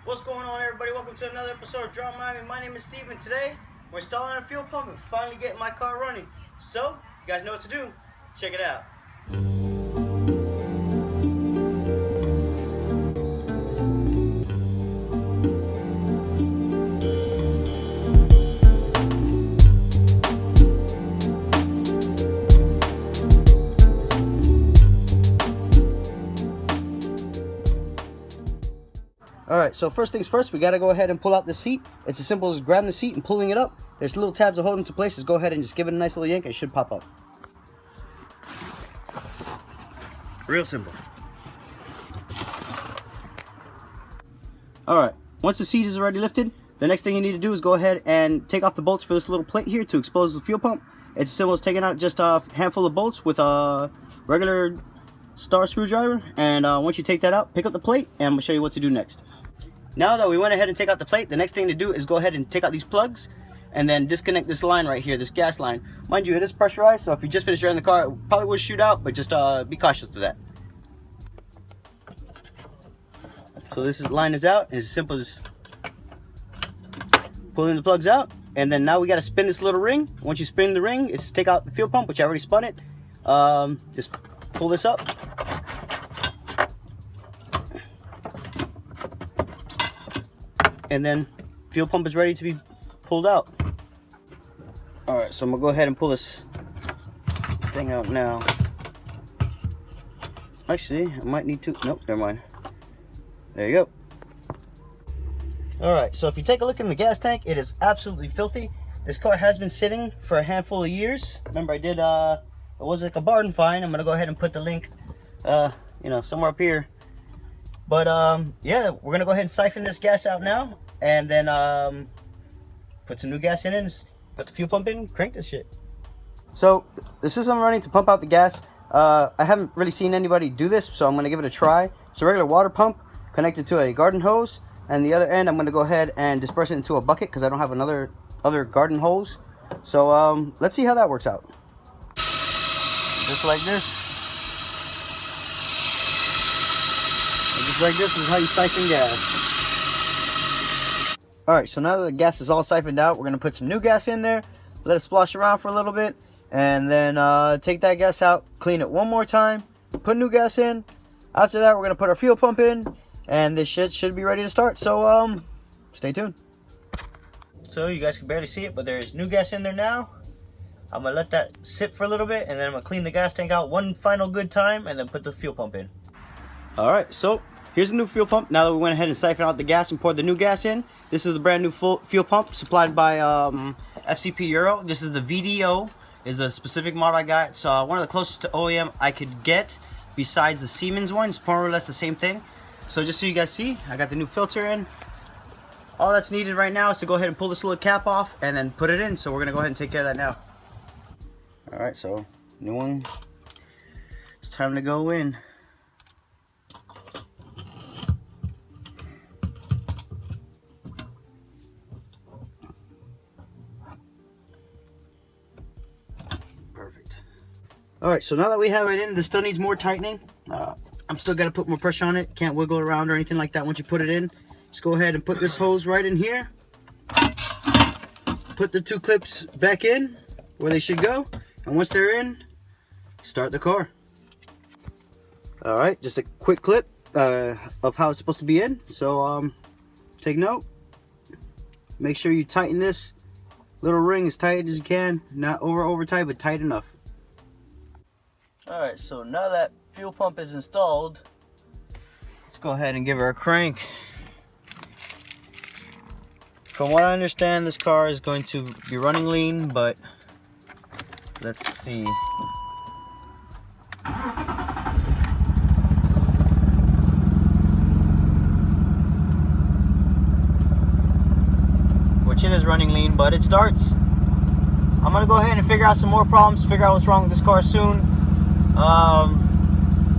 What's going on, everybody? Welcome to another episode of Drop Miami. My name is Steve, and today we're installing a fuel pump and finally getting my car running. So, you guys know what to do. Check it out. Alright, so first things first, we gotta go ahead and pull out the seat. It's as simple as grabbing the seat and pulling it up. There's little tabs that hold it into place. Just go ahead and just give it a nice little yank and it should pop up. Real simple. Alright, once the seat is already lifted, the next thing you need to do is go ahead and take off the bolts for this little plate here to expose the fuel pump. It's as simple as taking out just a handful of bolts with a regular star screwdriver. And once you take that out, pick up the plate and I'm going to show you what to do next. Now that we went ahead and take out the plate, the next thing to do is go ahead and take out these plugs and then disconnect this line right here, this gas line. Mind you, it is pressurized, so if you just finished driving the car, it probably would shoot out, but just be cautious of that. So this line is out, and it's as simple as pulling the plugs out. And then now we got to spin this little ring. Once you spin the ring, it's to take out the fuel pump, which I already spun it. Just pull this up. And then fuel pump is ready to be pulled out. Alright, so I'm gonna go ahead and pull this thing out now. Actually, I might need to, nope, never mind. There you go. Alright, so if you take a look in the gas tank, it is absolutely filthy. This car has been sitting for a handful of years. Remember, I did, it was like a barn find. I'm gonna go ahead and put the link, somewhere up here. But yeah, we're gonna go ahead and siphon this gas out now, and then put some new gas in and put the fuel pump in, crank this shit. So the system I'm running to pump out the gas, I haven't really seen anybody do this, so I'm gonna give it a try. It's a regular water pump connected to a garden hose, and the other end I'm gonna go ahead and disperse it into a bucket because I don't have other garden hose. So let's see how that works out. Just like this. Just like this is how you siphon gas. Alright, so now that the gas is all siphoned out, we're going to put some new gas in there, let it splosh around for a little bit, and then take that gas out, clean it one more time, put new gas in. After that, we're going to put our fuel pump in, and this shit should be ready to start. So stay tuned. So you guys can barely see it, but there's new gas in there now. I'm going to let that sit for a little bit, and then I'm going to clean the gas tank out one final good time, and then put the fuel pump in. Alright, so here's the new fuel pump. Now that we went ahead and siphoned out the gas and poured the new gas in, this is the brand new fuel pump supplied by FCP Euro. This is the VDO, is the specific model I got. It's one of the closest to OEM I could get besides the Siemens one. It's more or less the same thing. So just so you guys see, I got the new filter in. All that's needed right now is to go ahead and pull this little cap off and then put it in. So we're going to go ahead and take care of that now. Alright, so new one. It's time to go in. Perfect. Alright, so now that we have it in, this still needs more tightening. I'm still got to put more pressure on it. Can't wiggle around or anything like that once you put it in. Just go ahead and put this hose right in here. Put the two clips back in where they should go. And once they're in, start the car. Alright, just a quick clip of how it's supposed to be in. So take note. Make sure you tighten this little ring as tight as you can. Not over tight, but tight enough. Alright, so now that fuel pump is installed, let's go ahead and give her a crank. From what I understand, this car is going to be running lean, but let's see. Which it is running lean, but it starts. I'm gonna go ahead and figure out some more problems, figure out what's wrong with this car soon.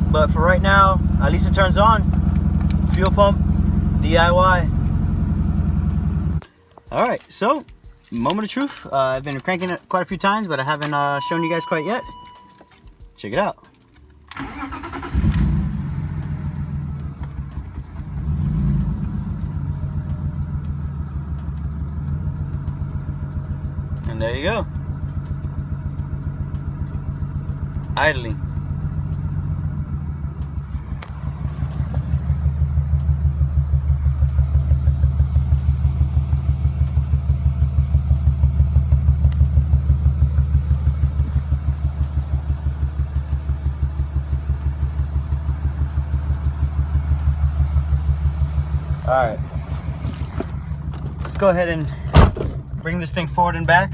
But for right now, at least it turns on. Fuel pump, DIY. Alright, so moment of truth. I've been cranking it quite a few times, but I haven't shown you guys quite yet. Check it out. And there you go. Idling. All right. Let's go ahead and bring this thing forward and back.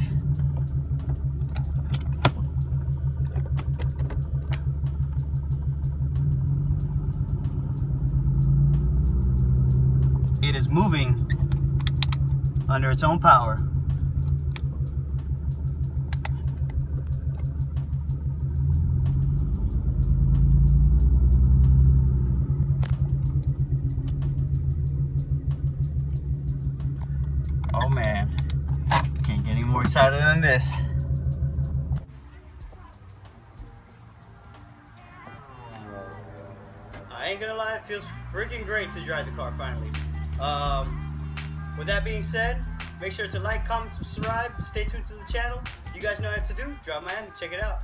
It is moving under its own power. Oh man, can't get any more excited than this. I ain't gonna lie, it feels freaking great to drive the car finally. With that being said, make sure to like, comment, subscribe, stay tuned to the channel. You guys know what to do. Drop my hand and check it out.